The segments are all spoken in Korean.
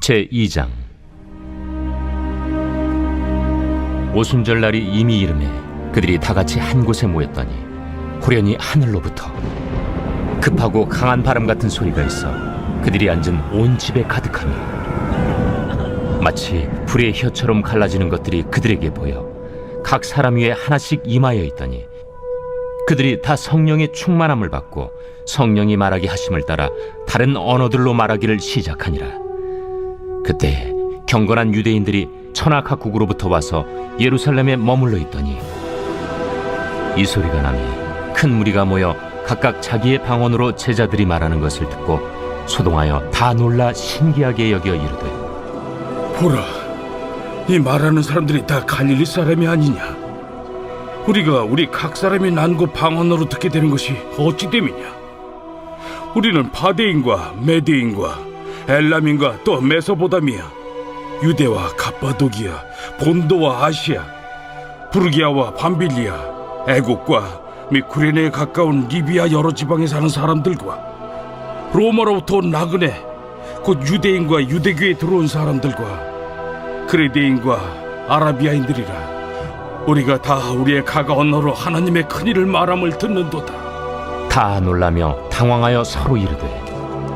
제2장. 오순절 날이 이미 이르매 그들이 다같이 한 곳에 모였더니 후련히 하늘로부터 급하고 강한 바람 같은 소리가 있어 그들이 앉은 온 집에 가득하며 마치 불의 혀처럼 갈라지는 것들이 그들에게 보여 각 사람 위에 하나씩 임하여 있더니 그들이 다 성령의 충만함을 받고 성령이 말하게 하심을 따라 다른 언어들로 말하기를 시작하니라. 그때 경건한 유대인들이 천하 각국으로부터 와서 예루살렘에 머물러 있더니 이 소리가 나니 큰 무리가 모여 각각 자기의 방언으로 제자들이 말하는 것을 듣고 소동하여 다 놀라 신기하게 여겨 이르되, 보라, 이 말하는 사람들이 다 갈릴리 사람이 아니냐? 우리가 우리 각 사람이 난고 방언으로 듣게 되는 것이 어찌 됨이냐? 우리는 바데인과 메데인과 엘람인과 또 메소보다미아, 유대와 갑바도기아, 본도와 아시아, 부르기아와 밤빌리아, 애국과 및 구레네에 가까운 리비아 여러 지방에 사는 사람들과 로마로부터 온 나그네, 곧 유대인과 유대교에 들어온 사람들과 그레데인과 아라비아인들이라. 우리가 다 우리의 각 언어로 하나님의 큰일을 말함을 듣는도다. 다 놀라며 당황하여 서로 이르되,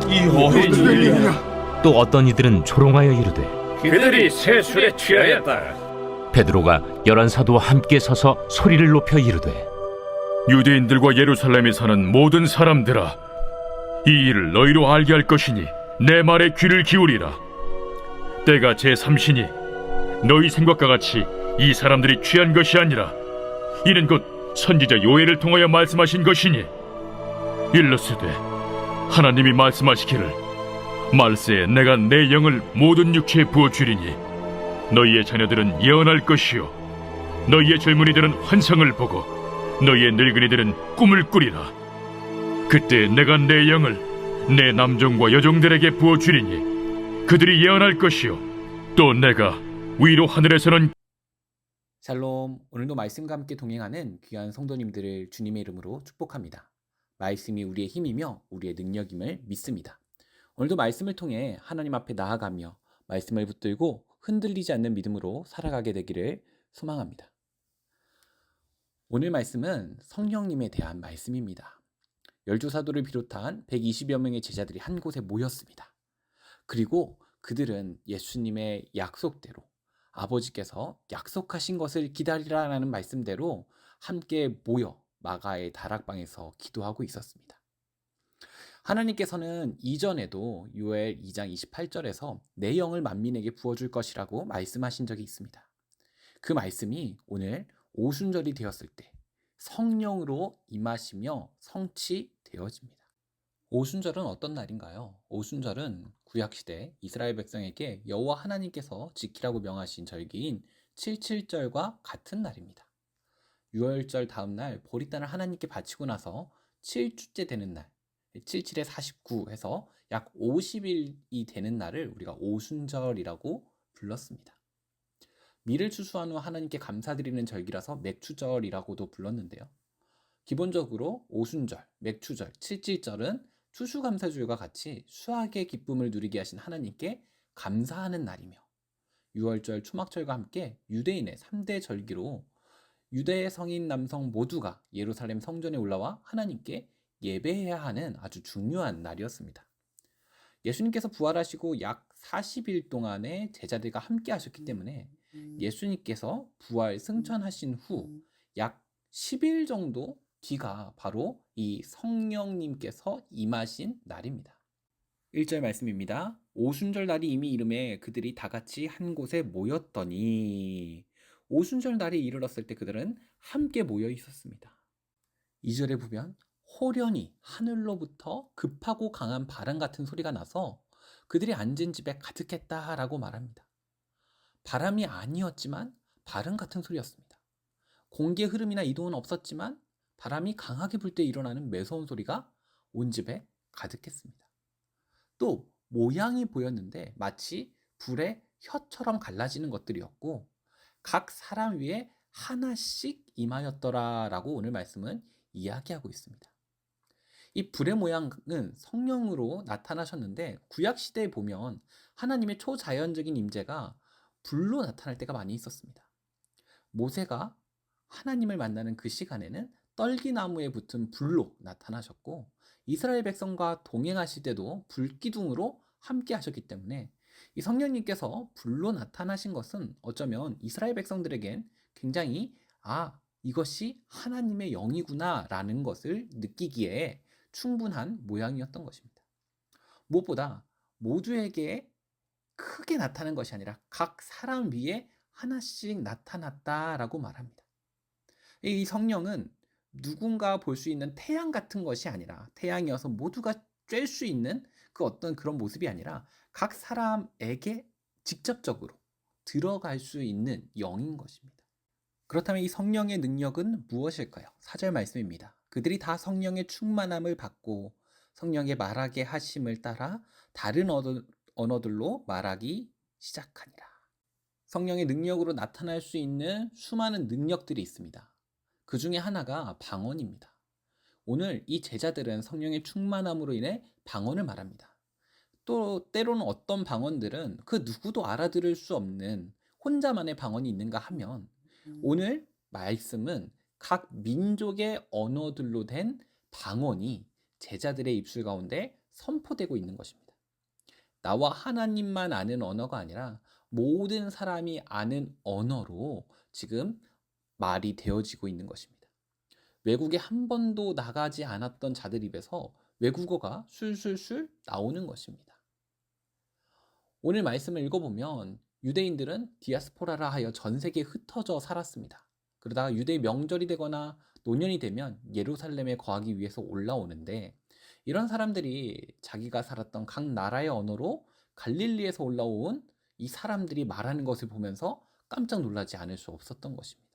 이 어린 일이냐? 또 어떤 이들은 조롱하여 이르되, 그들이 새 술에 취하였다. 베드로가 11 사도와 함께 서서 소리를 높여 이르되, 유대인들과 예루살렘에 사는 모든 사람들아, 이 일을 너희로 알게 할 것이니 내 말에 귀를 기울이라. 때가 제3시니 너희 생각과 같이 이 사람들이 취한 것이 아니라 이는 곧 선지자 요엘을 통하여 말씀하신 것이니, 일러스되 하나님이 말씀하시기를 말세에 내가 내 영을 모든 육체에 부어주리니 너희의 자녀들은 예언할 것이요 너희의 젊은이들은 환상을 보고 너희의 늙은이들은 꿈을 꾸리라. 그때 내가 내 영을 내 남종과 여종들에게 부어주리니 그들이 예언할 것이요 또 내가 위로 하늘에서는. 샬롬, 오늘도 말씀과 함께 동행하는 귀한 성도님들을 주님의 이름으로 축복합니다. 말씀이 우리의 힘이며 우리의 능력임을 믿습니다. 오늘도 말씀을 통해 하나님 앞에 나아가며 말씀을 붙들고 흔들리지 않는 믿음으로 살아가게 되기를 소망합니다. 오늘 말씀은 성령님에 대한 말씀입니다. 12사도를 비롯한 120여 명의 제자들이 한 곳에 모였습니다. 그리고 그들은 예수님의 약속대로, 아버지께서 약속하신 것을 기다리라라는 말씀대로 함께 모여 마가의 다락방에서 기도하고 있었습니다. 하나님께서는 이전에도 요엘 2장 28절에서 내 영을 만민에게 부어줄 것이라고 말씀하신 적이 있습니다. 그 말씀이 오늘 오순절이 되었을 때 성령으로 임하시며 성취되어집니다. 오순절은 어떤 날인가요? 오순절은 구약시대 이스라엘 백성에게 여호와 하나님께서 지키라고 명하신 절기인 77절과 같은 날입니다. 유월절 다음 날 보리단을 하나님께 바치고 나서 7주째 되는 날, 77에 49 해서 약 50일이 되는 날을 우리가 오순절이라고 불렀습니다. 밀을 추수한 후 하나님께 감사드리는 절기라서 맥추절이라고도 불렀는데요. 기본적으로 오순절, 맥추절, 77절은 추수감사주일과 같이 수확의 기쁨을 누리게 하신 하나님께 감사하는 날이며, 유월절, 초막절과 함께 유대인의 3대 절기로 유대의 성인 남성 모두가 예루살렘 성전에 올라와 하나님께 예배해야 하는 아주 중요한 날이었습니다. 예수님께서 부활하시고 약 40일 동안의 제자들과 함께 하셨기 때문에 예수님께서 부활 승천하신 후 약 10일 정도 뒤가 바로 이 성령님께서 임하신 날입니다. 1절 말씀입니다. 오순절 날이 이미 이르매 그들이 다 같이 한 곳에 모였더니, 오순절 날이 이르렀을 때 그들은 함께 모여 있었습니다. 2절에 보면 호련히 하늘로부터 급하고 강한 바람 같은 소리가 나서 그들이 앉은 집에 가득했다라고 말합니다. 바람이 아니었지만 바람 같은 소리였습니다. 공기의 흐름이나 이동은 없었지만 바람이 강하게 불 때 일어나는 매서운 소리가 온 집에 가득했습니다. 또 모양이 보였는데 마치 불의 혀처럼 갈라지는 것들이었고 각 사람 위에 하나씩 임하였더라라고 오늘 말씀은 이야기하고 있습니다. 이 불의 모양은 성령으로 나타나셨는데 구약 시대에 보면 하나님의 초자연적인 임재가 불로 나타날 때가 많이 있었습니다. 모세가 하나님을 만나는 그 시간에는 떨기나무에 붙은 불로 나타나셨고 이스라엘 백성과 동행하실 때도 불기둥으로 함께 하셨기 때문에 이 성령님께서 불로 나타나신 것은 어쩌면 이스라엘 백성들에겐 굉장히 이것이 하나님의 영이구나 라는 것을 느끼기에 충분한 모양이었던 것입니다. 무엇보다 모두에게 크게 나타난 것이 아니라 각 사람 위에 하나씩 나타났다라고 말합니다. 이 성령은 누군가 볼 수 있는 태양 같은 것이 아니라 태양이어서 모두가 쬐 수 있는 그 어떤 그런 모습이 아니라 각 사람에게 직접적으로 들어갈 수 있는 영인 것입니다. 그렇다면 이 성령의 능력은 무엇일까요? 4절 말씀입니다. 그들이 다 성령의 충만함을 받고 성령의 말하게 하심을 따라 다른 언어들로 말하기 시작하니라. 성령의 능력으로 나타날 수 있는 수많은 능력들이 있습니다. 그 중에 하나가 방언입니다. 오늘 이 제자들은 성령의 충만함으로 인해 방언을 말합니다. 또 때로는 어떤 방언들은 그 누구도 알아들을 수 없는 혼자만의 방언이 있는가 하면 오늘 말씀은 각 민족의 언어들로 된 방언이 제자들의 입술 가운데 선포되고 있는 것입니다. 나와 하나님만 아는 언어가 아니라 모든 사람이 아는 언어로 지금 말이 되어지고 있는 것입니다. 외국에 한 번도 나가지 않았던 자들 입에서 외국어가 술술술 나오는 것입니다. 오늘 말씀을 읽어보면 유대인들은 디아스포라라 하여 전 세계에 흩어져 살았습니다. 그러다가 유대 명절이 되거나 노년이 되면 예루살렘에 거하기 위해서 올라오는데 이런 사람들이 자기가 살았던 각 나라의 언어로 갈릴리에서 올라온 이 사람들이 말하는 것을 보면서 깜짝 놀라지 않을 수 없었던 것입니다.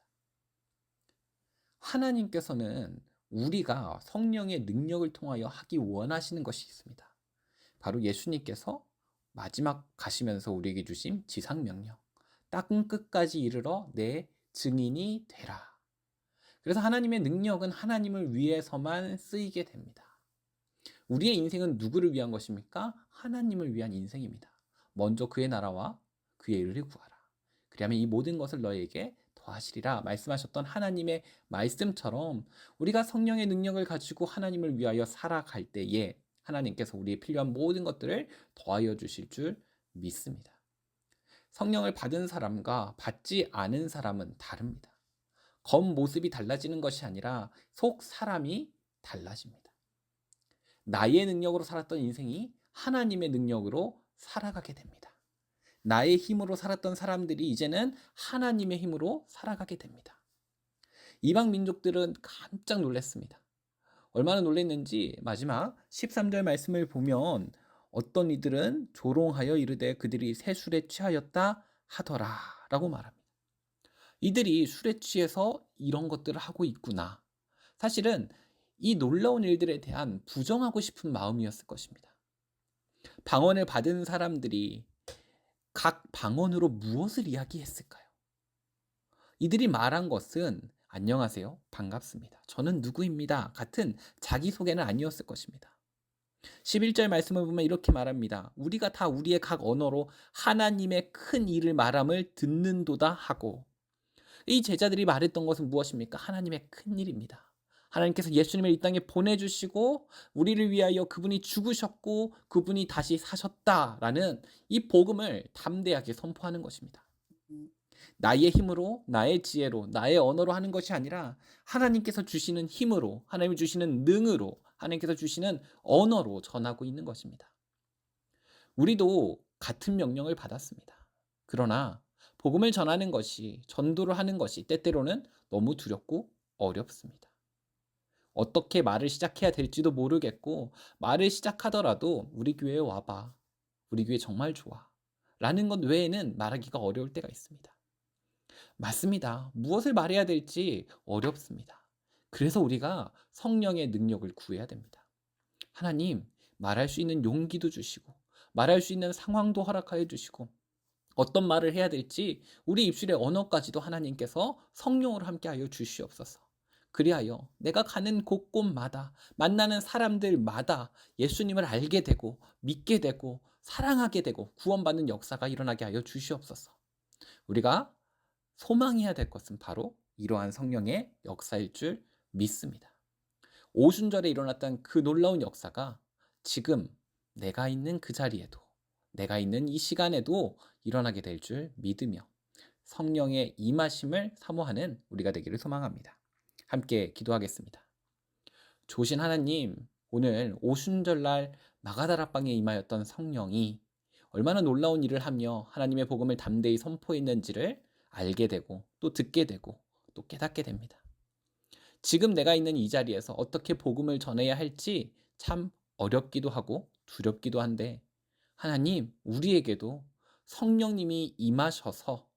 하나님께서는 우리가 성령의 능력을 통하여 하기 원하시는 것이 있습니다. 바로 예수님께서 마지막 가시면서 우리에게 주신 지상명령, 땅 끝까지 이르러 내 증인이 되라. 그래서 하나님의 능력은 하나님을 위해서만 쓰이게 됩니다. 우리의 인생은 누구를 위한 것입니까? 하나님을 위한 인생입니다. 먼저 그의 나라와 그의 의를 구하라. 그리하면 이 모든 것을 너에게 더하시리라 말씀하셨던 하나님의 말씀처럼 우리가 성령의 능력을 가지고 하나님을 위하여 살아갈 때에 하나님께서 우리의 필요한 모든 것들을 더하여 주실 줄 믿습니다. 성령을 받은 사람과 받지 않은 사람은 다릅니다. 겉모습이 달라지는 것이 아니라 속 사람이 달라집니다. 나의 능력으로 살았던 인생이 하나님의 능력으로 살아가게 됩니다. 나의 힘으로 살았던 사람들이 이제는 하나님의 힘으로 살아가게 됩니다. 이방 민족들은 깜짝 놀랐습니다. 얼마나 놀랐는지 마지막 13절 말씀을 보면 어떤 이들은 조롱하여 이르되 그들이 새 술에 취하였다 하더라 라고 말합니다. 이들이 술에 취해서 이런 것들을 하고 있구나. 사실은 이 놀라운 일들에 대한 부정하고 싶은 마음이었을 것입니다. 방언을 받은 사람들이 각 방언으로 무엇을 이야기했을까요? 이들이 말한 것은 안녕하세요, 반갑습니다, 저는 누구입니다 같은 자기소개는 아니었을 것입니다. 11절 말씀을 보면 이렇게 말합니다. 우리가 다 우리의 각 언어로 하나님의 큰 일을 말함을 듣는도다 하고, 이 제자들이 말했던 것은 무엇입니까? 하나님의 큰 일입니다. 하나님께서 예수님을 이 땅에 보내주시고 우리를 위하여 그분이 죽으셨고 그분이 다시 사셨다라는 이 복음을 담대하게 선포하는 것입니다. 나의 힘으로, 나의 지혜로, 나의 언어로 하는 것이 아니라 하나님께서 주시는 힘으로, 하나님이 주시는 능으로, 하나님께서 주시는 언어로 전하고 있는 것입니다. 우리도 같은 명령을 받았습니다. 그러나 복음을 전하는 것이, 전도를 하는 것이 때때로는 너무 두렵고 어렵습니다. 어떻게 말을 시작해야 될지도 모르겠고, 말을 시작하더라도 우리 교회에 와봐, 우리 교회 정말 좋아 라는 것 외에는 말하기가 어려울 때가 있습니다. 맞습니다. 무엇을 말해야 될지 어렵습니다. 그래서 우리가 성령의 능력을 구해야 됩니다. 하나님, 말할 수 있는 용기도 주시고 말할 수 있는 상황도 허락하여 주시고 어떤 말을 해야 될지 우리 입술의 언어까지도 하나님께서 성령으로 함께하여 주시옵소서. 그리하여 내가 가는 곳곳마다 만나는 사람들마다 예수님을 알게 되고 믿게 되고 사랑하게 되고 구원받는 역사가 일어나게 하여 주시옵소서. 우리가 소망해야 될 것은 바로 이러한 성령의 역사일 줄 믿습니다. 오순절에 일어났던 그 놀라운 역사가 지금 내가 있는 그 자리에도, 내가 있는 이 시간에도 일어나게 될 줄 믿으며 성령의 임하심을 사모하는 우리가 되기를 소망합니다. 함께 기도하겠습니다. 조신 하나님, 오늘 오순절날 마가다락방에 임하였던 성령이 얼마나 놀라운 일을 하며 하나님의 복음을 담대히 선포했는지를 알게 되고 또 듣게 되고 또 깨닫게 됩니다. 지금 내가 있는 이 자리에서 어떻게 복음을 전해야 할지 참 어렵기도 하고 두렵기도 한데, 하나님, 우리에게도 성령님이 임하셔서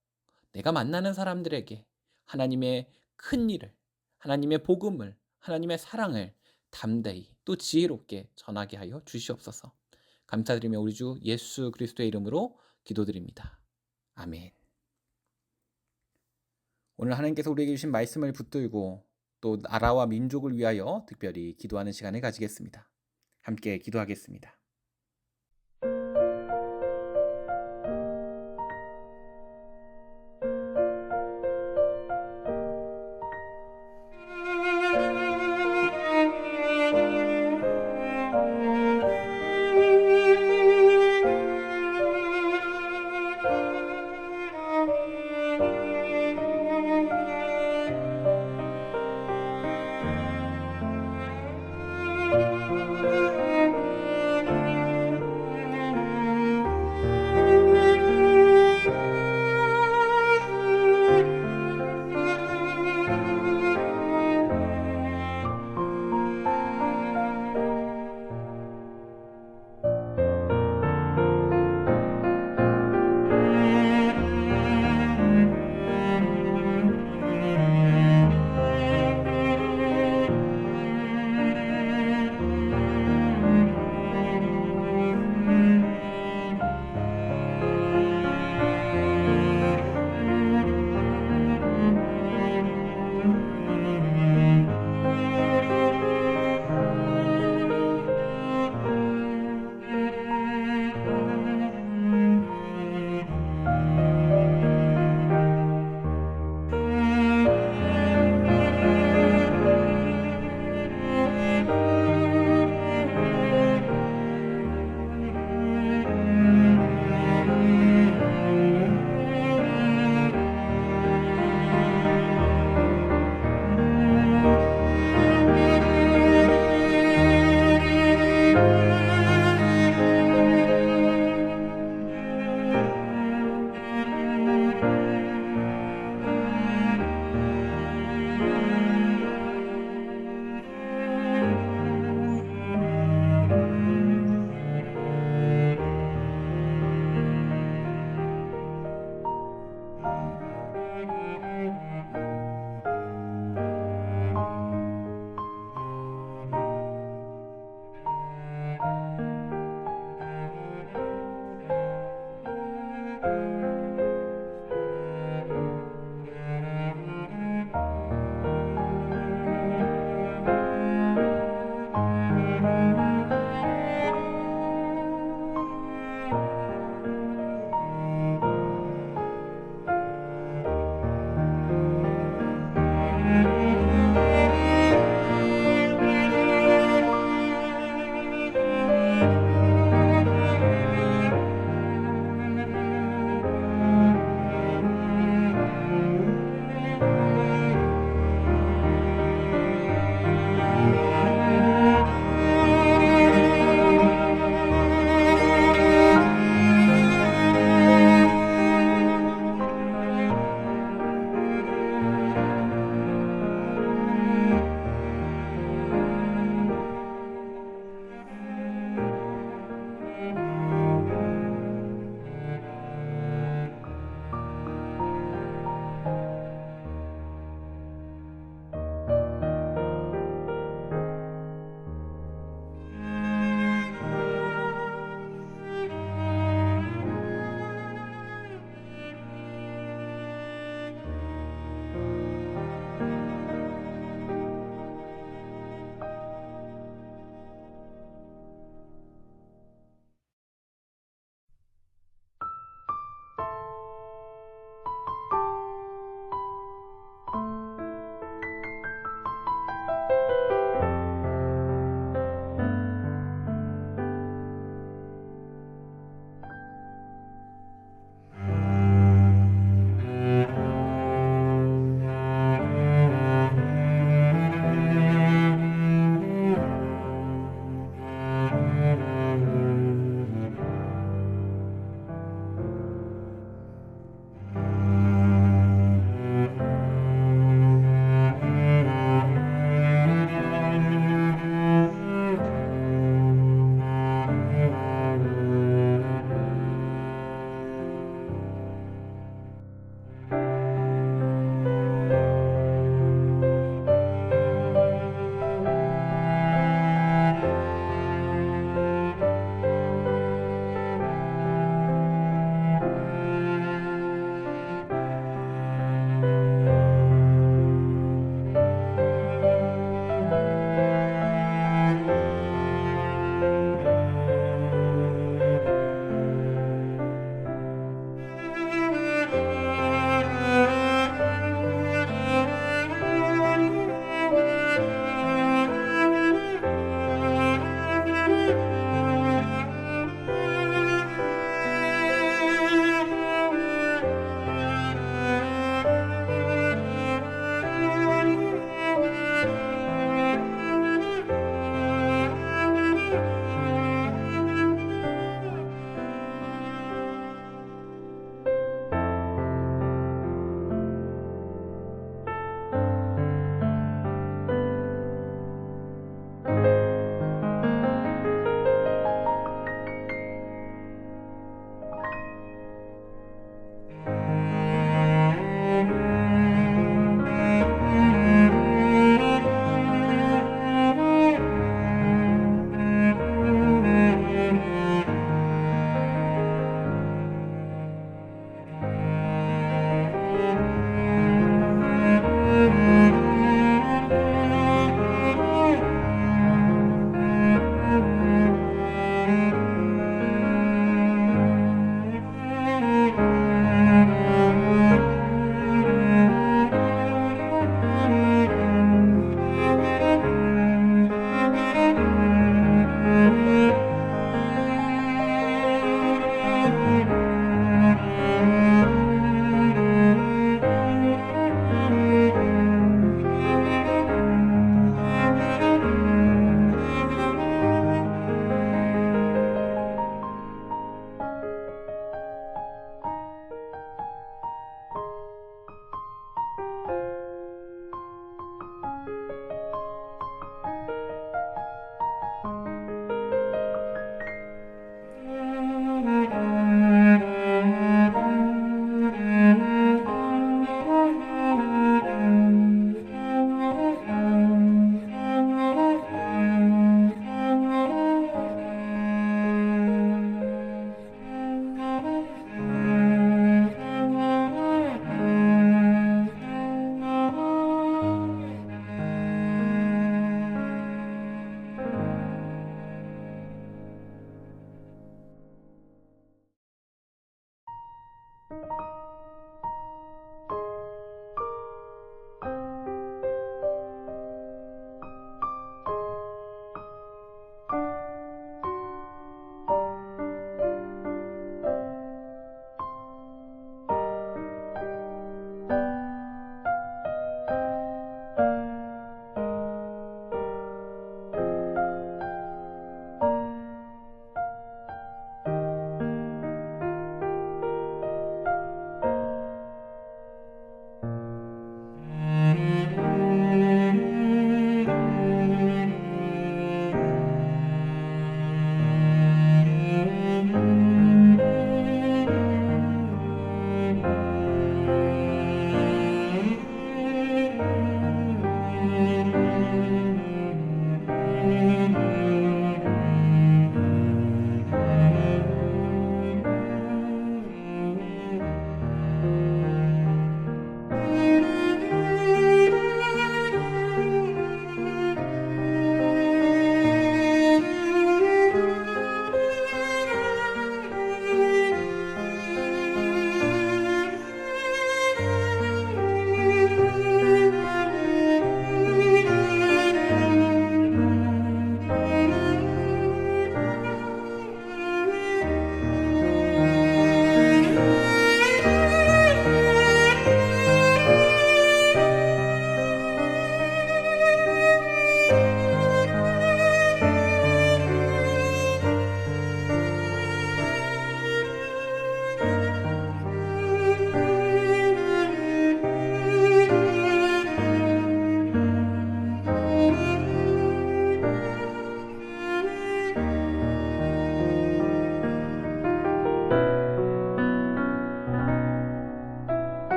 내가 만나는 사람들에게 하나님의 큰 일을, 하나님의 복음을, 하나님의 사랑을 담대히 또 지혜롭게 전하게 하여 주시옵소서. 감사드리며 우리 주 예수 그리스도의 이름으로 기도드립니다. 아멘. 오늘 하나님께서 우리에게 주신 말씀을 붙들고 또 나라와 민족을 위하여 특별히 기도하는 시간을 가지겠습니다. 함께 기도하겠습니다.